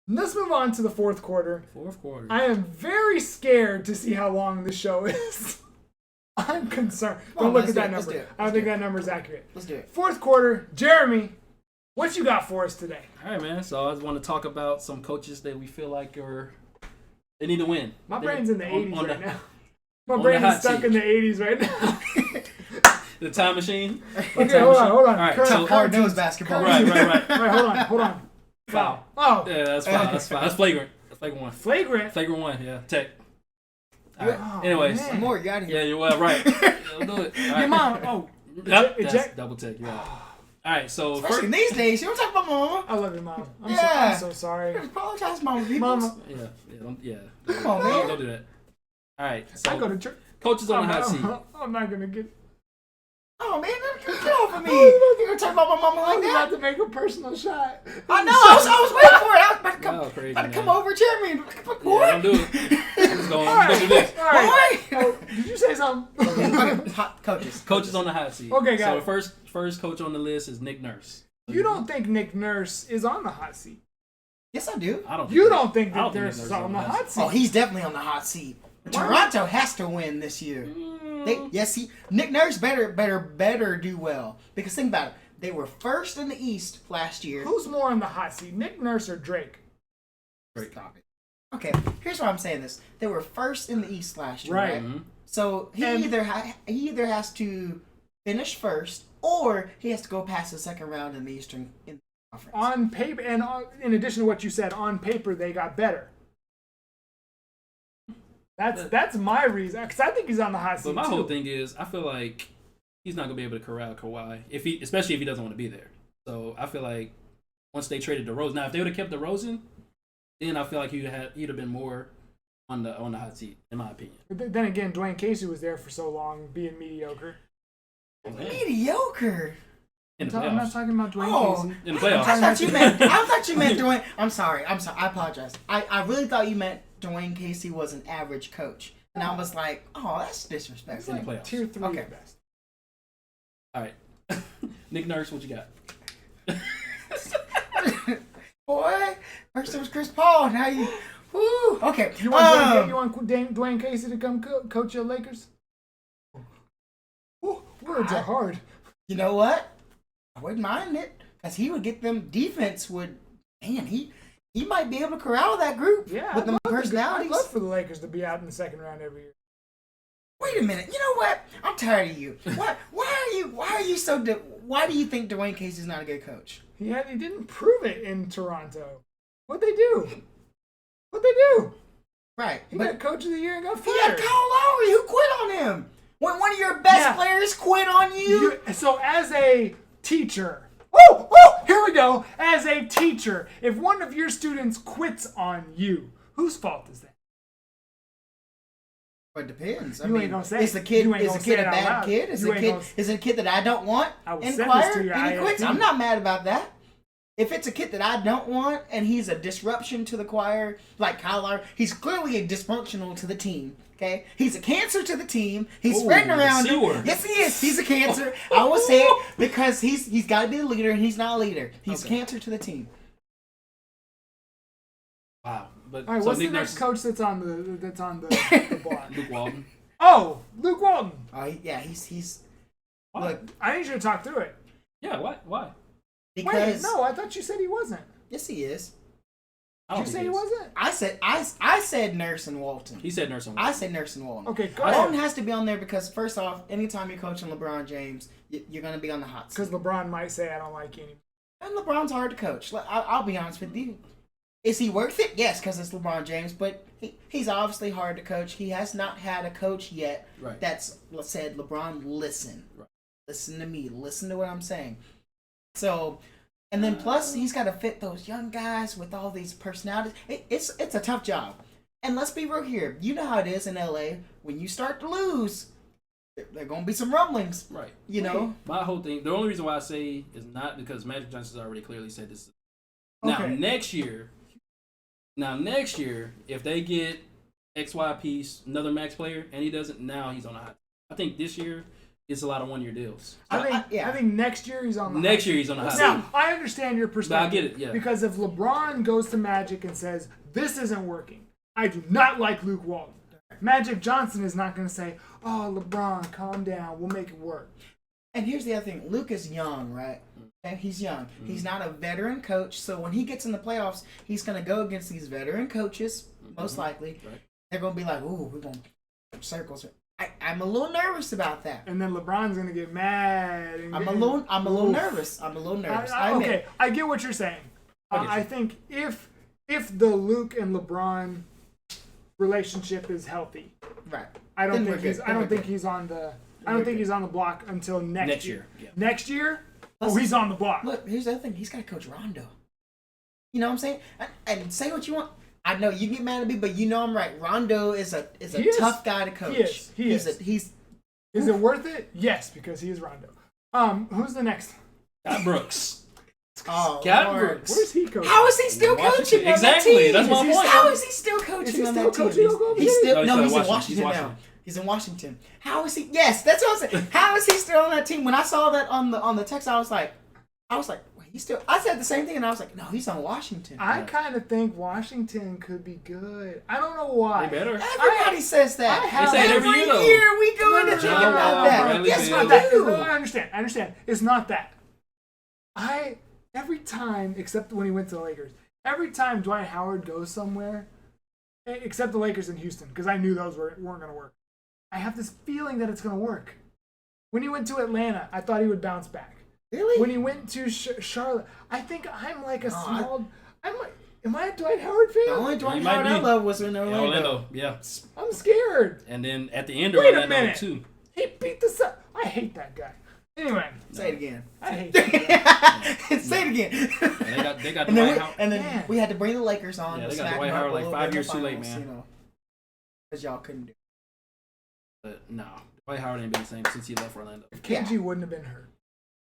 Let's move on to the fourth quarter. Fourth quarter. I am very scared to see how long the show is. I'm concerned. Don't look at that number. I don't think that number is accurate. Let's do it. Fourth quarter. Jeremy, what you got for us today? All right, man. So I just want to talk about some coaches that we feel like they need to win. My brain's in the 80s on right the, now. My brain is stuck seat. in the 80s right now. The time machine. Okay, hold on. All right, so hard-nosed basketball. Right. Right, hold on. Foul. Oh. Yeah, that's fine. That's flagrant. That's flagrant one. Flagrant one, yeah. Tech. All right. Oh, Anyways. man. Some more, you got here. Yeah, you're well, right. Don't do it. All right. Your mom. Oh. Yep, Eject. that's double tech. Yeah. All right, so Especially these days, you don't talk about mama. I love your mom. Yeah. I'm so sorry. Apologize, mama. People. Mama. Yeah. Come on, man. Don't do that. All right, so I go to church. coaches on the hot seat. I'm not going to get... Oh, man, get off of me. You're going to talk about my mama I like was that? about to make a personal shot. I know. I was waiting for it. I was about to come, Y'all crazy, about to come man. over, Jeremy. Boy. Yeah, don't do it. Let's go do this. All right. Boy. Oh, did you say something? Okay, hot coaches. Coaches on the hot seat. Okay, got so it. the first coach on the list is Nick Nurse. You don't think Nick Nurse is on the hot seat? Yes, I do. I don't. You don't think I don't Nick think Nurse Nick is Nurse on the hot seat? Oh, he's definitely on the hot seat. Toronto has to win this year. Nick Nurse better do well. Because think about it. They were first in the East last year. Who's more on the hot seat, Nick Nurse or Drake? Stop it. Okay, here's why I'm saying this. They were first in the East last year, Right. right? Mm-hmm. So he either has to finish first or he has to go past the second round in the Eastern Conference. On paper, and in addition to what you said, on paper they got better. That's my reason, because I think he's on the hot seat But my too. whole thing is, I feel like he's not gonna be able to corral Kawhi especially if he doesn't want to be there. So I feel like once they traded DeRozan, now if they would have kept DeRozan, then I feel like he'd have been more on the hot seat, in my opinion. But then again, Dwayne Casey was there for so long, being mediocre. Mediocre. In the I'm not playoffs. talking about Dwayne Oh, Casey. In the playoffs. I thought you meant Dwayne. I'm sorry. I apologize. I really thought you meant Dwayne Casey was an average coach. And I was like, oh, that's He's disrespectful. in the like playoffs. tier 3 Okay. at best. All right. Nick Nurse, what you got? Boy, first it was Chris Paul. Now you. Woo. Okay. You want Dwayne Casey to come coach your Lakers? Ooh, words are hard. You know what? I wouldn't mind it. Because he would get them defense would. Man, he might be able to corral that group Yeah, with them I'd personalities. love for the Lakers to be out in the second round every year. Wait a minute. You know what? I'm tired of you. Why do you think Dwayne Casey's not a good coach? He didn't prove it in Toronto. What'd they do? Right. He got coach of the year and got he had fired. Kyle Lowry who quit on him. When one of your best players quit on you. So as a teacher, here we go. As a teacher, if one of your students quits on you, whose fault is that? It depends. You ain't gonna say is the it. kid You ain't is gonna the say kid it a out bad loud. kid? Is You it ain't a kid that I don't want? I will in send this to choir your and he quits? IFT. I'm not mad about that. If it's a kid that I don't want and he's a disruption to the choir, like Kyle Lowry, he's clearly a dysfunctional to the team. Okay, he's a cancer to the team. He's spreading around. Yes, he is. He's a cancer. I will say it because he's got to be the leader, and he's not a leader. He's a cancer to the team. Wow. But All right, so what's Nick the next Nurse, coach that's on the block? Luke Walton. Oh, Luke Walton. Yeah, he's Why? look I need you to talk through it. Yeah. Why? because Wait, no, I thought you said he wasn't. yes, he is. I Did don't you think say he wasn't? I said Nurse and Walton. He said Nurse on I said Nurse and Walton. Okay, go Walton ahead. has to be on there because first off, anytime you're coaching LeBron James, you're going to be on the hot seat. Because LeBron might say I don't like you anymore. And LeBron's hard to coach. I'll be honest with you. Is he worth it? Yes, because it's LeBron James, but he's obviously hard to coach. He has not had a coach yet that's said, LeBron, listen. Right. Listen to me. Listen to what I'm saying. So, and then plus he's got to fit those young guys with all these personalities. It's a tough job. And let's be real here. You know how it is in LA. When you start to lose, there are going to be some rumblings. Right. You know? My whole thing, the only reason why I say is not because Magic Johnson's already clearly said this. Now, Okay. next year, if they get XY piece, another max player, and he doesn't, now he's on a hot. I think this year it's a lot of 1-year deals. I think next year he's on the Next year he's on the hot seat. Now, I understand your perspective. I get it, yeah. Because if LeBron goes to Magic and says, this isn't working, I do not like Luke Walton. Magic Johnson is not going to say, oh, LeBron, calm down, we'll make it work. And here's the other thing. Luke is young, right? Okay, he's young. Mm-hmm. He's not a veteran coach, so when he gets in the playoffs, he's going to go against these veteran coaches, most likely. Right. They're going to be like, ooh, we're going to circles. I'm a little nervous about that. And then LeBron's going to get mad. I'm a little nervous. Okay, I get what you're saying. I think if the Luke and LeBron relationship is healthy, right? I don't think he's on the block until next year. Yeah. Next year, he's on the block. Look, here's the other thing. He's got to coach Rondo. You know what I'm saying? And say what you want. I know you get mad at me, but you know I'm right. Rondo is a tough guy to coach. He is. Is it worth it? Yes, because he is Rondo. Who's the next? Scott Brooks. Scott Brooks. Where's he coaching? How is he still coaching? Exactly. That's my point. How is he still coaching on that team? He's in Washington now. He's in Washington. How is he? Yes, that's what I'm saying. How is he still on that team? When I saw that on the text, I was like, wait, he's still. I said the same thing, and I was like, no, he's on Washington. I kind of think Washington could be good. I don't know why. They better. Everybody says that. They say it every year we go into thinking about that. Yes, not that. I understand. It's not that. Every time, except when he went to the Lakers, every time Dwight Howard goes somewhere, except the Lakers in Houston, because I knew those weren't going to work, I have this feeling that it's going to work. When he went to Atlanta, I thought he would bounce back. Really? When he went to Charlotte, I think I'm like a small... Am I a Dwight Howard fan? The only Dwight Howard I love was in Orlando. Yeah. I'm scared. And then at the end of Orlando, too. He beat the Sun. I hate that guy. Anyway. Say it again. I hate that guy. Say it again. They got Dwight Howard. And then we had to bring the Lakers on. Yeah, they got Dwight Howard like 5 years too late, man. Because y'all couldn't do it. But no. Dwight Howard ain't been the same since he left Orlando. If KG wouldn't have been hurt,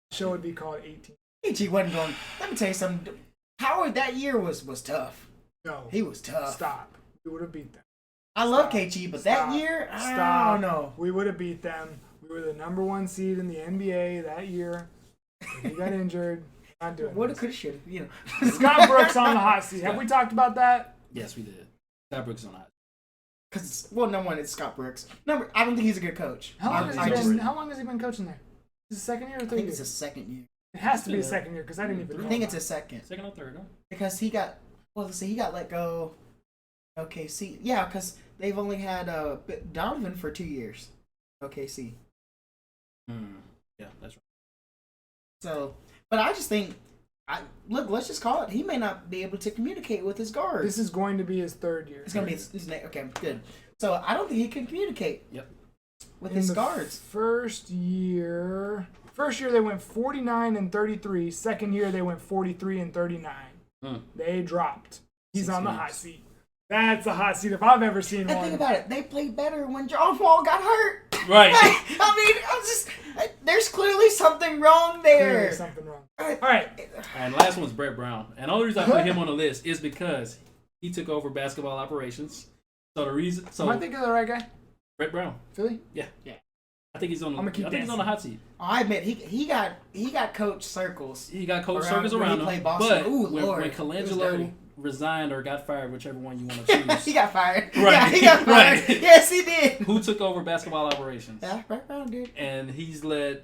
the show would be called 18. KG wasn't going. Let me tell you something. Howard that year was tough. No. He was tough. Stop. We would have beat them. I love KG, but that year, I don't know. We would have beat them. We were the number 1 seed in the NBA that year. He got injured. Not doing what could have should have, you know. Scott Brooks on the hot seat. Have we talked about that? Yes, we did. Scott Brooks on the hot seat. Because, number one, it's Scott Brooks. I don't think he's a good coach. How long has he been coaching there? Is it second year or third year? I think it's his second year. It has to be a second year because I didn't even know. I think it's his second. Second or third, no? Because he got let go. OKC. Yeah, because they've only had Donovan for 2 years. OKC. Yeah, that's right. So, but I just think, let's just call it. He may not be able to communicate with his guards. This is going to be his third year. It's going to be his okay, good. So I don't think he can communicate. Yep. With his guards. First year they went 49-33. Second year they went 43-39. They dropped. He's on the hot seat. That's a hot seat if I've ever seen one. Think about it. They played better when John Wall got hurt. Right. There's clearly something wrong there. Clearly something wrong. All right. And last one's Brett Brown. And the only reason I put him on the list is because he took over basketball operations. So the reason. Am I thinking of the right guy? Brett Brown. Philly? Yeah. I think he's on. He's on the hot seat. I admit he got coach circles. He got coach circles around him. But when Colangelo resigned or got fired, whichever one you want to choose. He got fired. Right. Yeah, he got fired. Right. Yes, he did. Who took over basketball operations? Yeah, Brett Brown did. And he's led.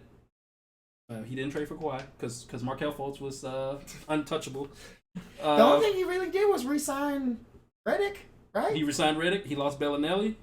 He didn't trade for Kawhi because Markelle Fultz was untouchable. The only thing he really did was re-sign Redick, right? He re-signed Redick. He lost Bellinelli.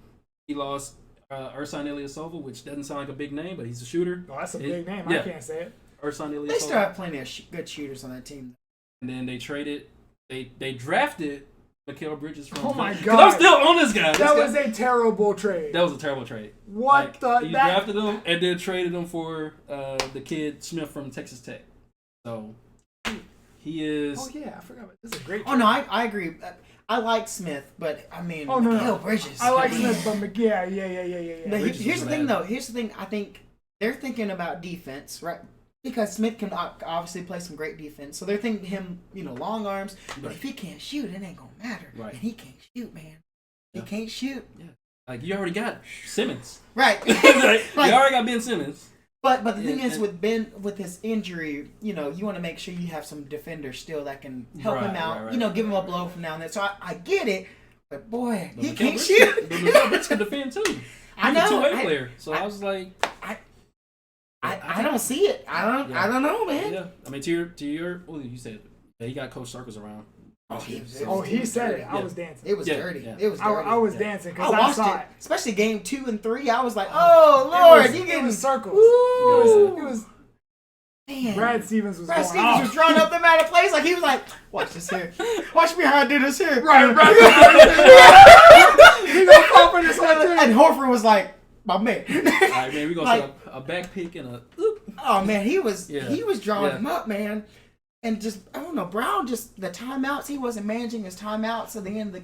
He lost Ersan Ilyasova, which doesn't sound like a big name, but he's a shooter. Oh, that's a big name. Yeah. I can't say it. Ersan Ilyasova. They still have plenty of good shooters on that team. And then they traded. They drafted Mikal Bridges from. Oh my God! I'm still on this guy. That was a terrible trade. That was a terrible trade. What He drafted him and then traded him for the kid Smith from Texas Tech. So he is. Oh yeah, I forgot about this. Is a great trade. Oh no, I agree. I like Smith, but I mean, Mikal Bridges. I like Smith, but yeah. No, here's the thing, though. Here's the thing. I think they're thinking about defense, right? Because Smith can obviously play some great defense, so they're thinking him, long arms. But if he can't shoot, it ain't gonna matter. Right. And he can't shoot, man. He can't shoot. Yeah. Like you already got Simmons. Right. You already got Ben Simmons. But the thing is, and- with Ben, with his injury, you want to make sure you have some defenders still that can help him out. Right. Give him a blow from now and then. So I get it, but boy, But he Mikal can't Bridges- shoot. But Mikal Bridges can defend too. I He's a know. two-way player. So I was like, I don't see it. I don't know, man. yeah. I mean, to your, well, you said he got Coach Circles around. He said it. I was dancing. It was Yeah, dirty. yeah. It was dirty. I was dancing because I watched saw it, it. especially game 2 and 3. I was like, oh Lord, you It getting was circles. Woo! It was. Man. Brad Stevens was Brad going Stevens off. was drawing up them out of place like he was like, watch this here. Watch me how I do this here. Right. He gonna fall for this one too. And Horford was like, my man. All right, man, we gonna Like- see a back pick and a. Oh man, he was drawing Yeah. him up, man. And just I don't know, Brown just the timeouts, he wasn't managing his timeouts at the end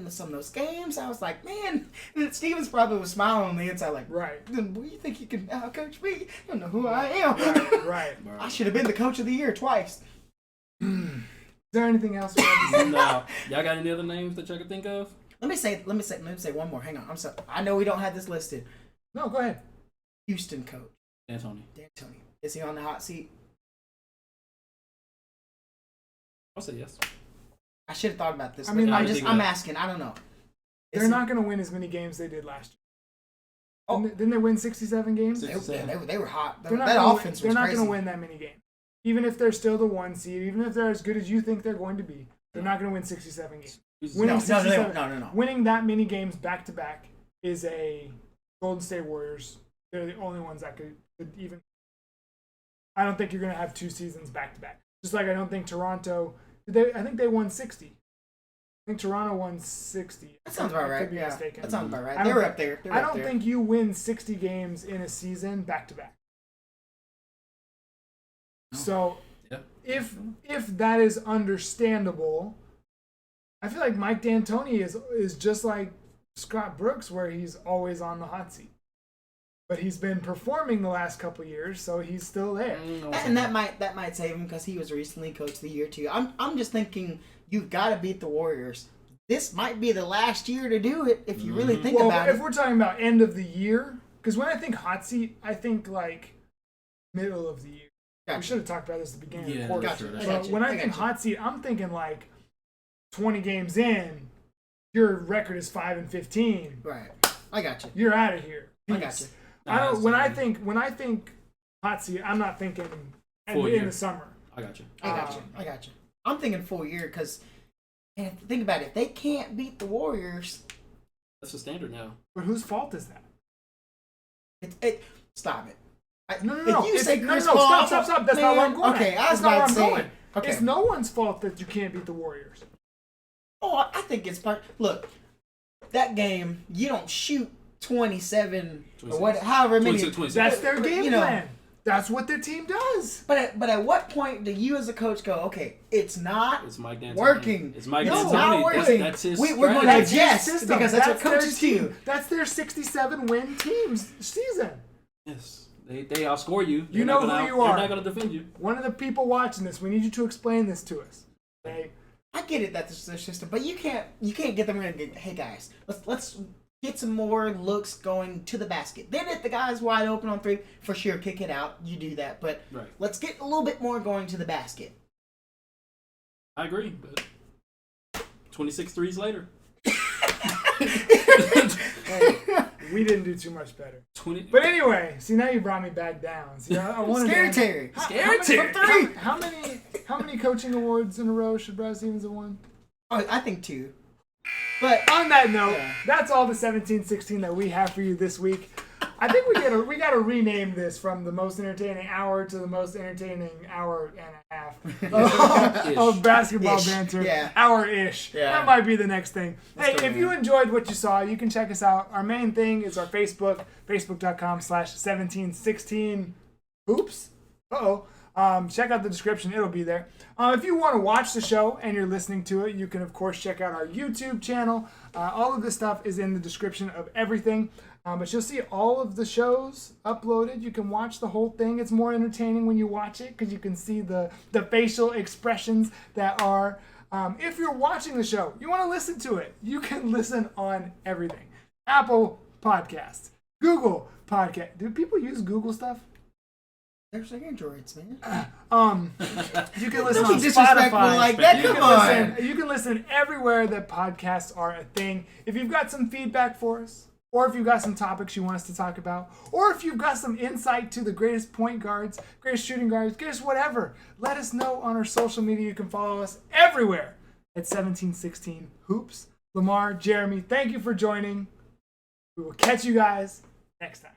of some of those games. I was like, man, and Stevens probably was smiling on the inside like, Right. Then what do you think you can coach me? You don't know who I am. Right. I should have been the coach of the year twice. Is there anything else? We have to say? No, y'all got any other names that y'all can think of? Let me say one more. Hang on. I'm sorry. I know we don't have this listed. No, go ahead. Houston coach D'Antoni. D'Antoni. Is he on the hot seat? I'll say yes. I should have thought about this. I mean, I'm like- I'm asking. I don't know. They're not going to win as many games they did last year. Oh. Didn't they win 67 games? They were hot. They're not That gonna offense win, was They're not crazy. going to win that many games. Even if they're still the 1 seed, even if they're as good as you think they're going to be, they're not going to win 67 games. Winning No, 67 no. Winning that many games back to back is a Golden State Warriors. They're the only ones that could even. I don't think you're going to have 2 seasons back to back. Just like I don't think Toronto. I think they won 60. I think Toronto won 60. That sounds about I right. could be Yeah, mistaken. that sounds about right. I They don't were think- up there. I don't think you win 60 games in a season back to back. So Yeah. if that is understandable, I feel like Mike D'Antoni is just like Scott Brooks, where he's always on the hot seat. But he's been performing the last couple years, so he's still there. And that might save him because he was recently coach of the year too. I'm just thinking you've got to beat the Warriors. This might be the last year to do it if you really think about if it. we're talking about end of the year, because when I think hot seat, I think like middle of the year. Gotcha. We should have talked about this at the beginning of Yeah, the quarter. Gotcha. Sure, I But got you. when I I think got you. hot seat, I'm thinking like 20 games in, your record is 5-15. Right. I got you. You're out of here. I got you. I don't. When I think hot seat, I'm not thinking in the summer. I got you. I got you. I'm thinking full year because, think about it. If they can't beat the Warriors, That's the standard now. But whose fault is that? stop it. No. If you say Chris no, Paul, stop. That's not where I'm going. Okay, I was That's not where about I'm to say. going. Okay. It's no one's fault that you can't beat the Warriors. Oh, I think it's part. Look, that game you don't shoot 27 or what, however many. 26. That's their game You know, plan. That's what their team does. But at what point do you as a coach go, okay, it's not It's Mike D'Antoni. working. It's Mike It's D'Antoni. not working. That's his We're strategy. going to That's his adjust system. because that's what their coaches team. do. That's their 67 win team's season. Yes. They outscore you. You know who you are. They're not going to defend you. One of the people watching this, we need you to explain this to us. Okay? I get it that this is their system, but you can't get them in and get, hey guys, let's get some more looks going to the basket. Then if the guy's wide open on 3, for sure, kick it out. You do that, but Right. let's get a little bit more going to the basket. I agree, but 26 threes later. We didn't do too much better. 20. But anyway, see, now you brought me back down. See, I wanted Scary to... Terry. Scary Terry. How many coaching awards in a row should Brad Stevens have won? Oh, I think 2. But On that note, Yeah. that's all the 17-16 that we have for you this week. I think we gotta rename this from the most entertaining hour to the most entertaining hour and a half of basketball Ish. banter. Yeah. Hour-ish. Yeah. That might be the next thing. Let's Hey, go, if man. you enjoyed what you saw, you can check us out. Our main thing is our Facebook, facebook.com/1716 hoops. Check out the description. It'll be there. If you want to watch the show and you're listening to it, you can, of course, check out our YouTube channel. All of this stuff is in the description of everything. But you'll see all of the shows uploaded. You can watch the whole thing. It's more entertaining when you watch it because you can see the facial expressions that are. If you're watching the show, you want to listen to it, you can listen on everything. Apple Podcasts, Google Podcast. Do people use Google stuff? There's androids, man. You can listen Don't on be disrespectful Spotify. like that. You Come can on. You can listen everywhere that podcasts are a thing. If you've got some feedback for us, or if you've got some topics you want us to talk about, or if you've got some insight to the greatest point guards, greatest shooting guards, greatest whatever, let us know on our social media. You can follow us everywhere at 1716 Hoops. Lamar, Jeremy, thank you for joining. We will catch you guys next time.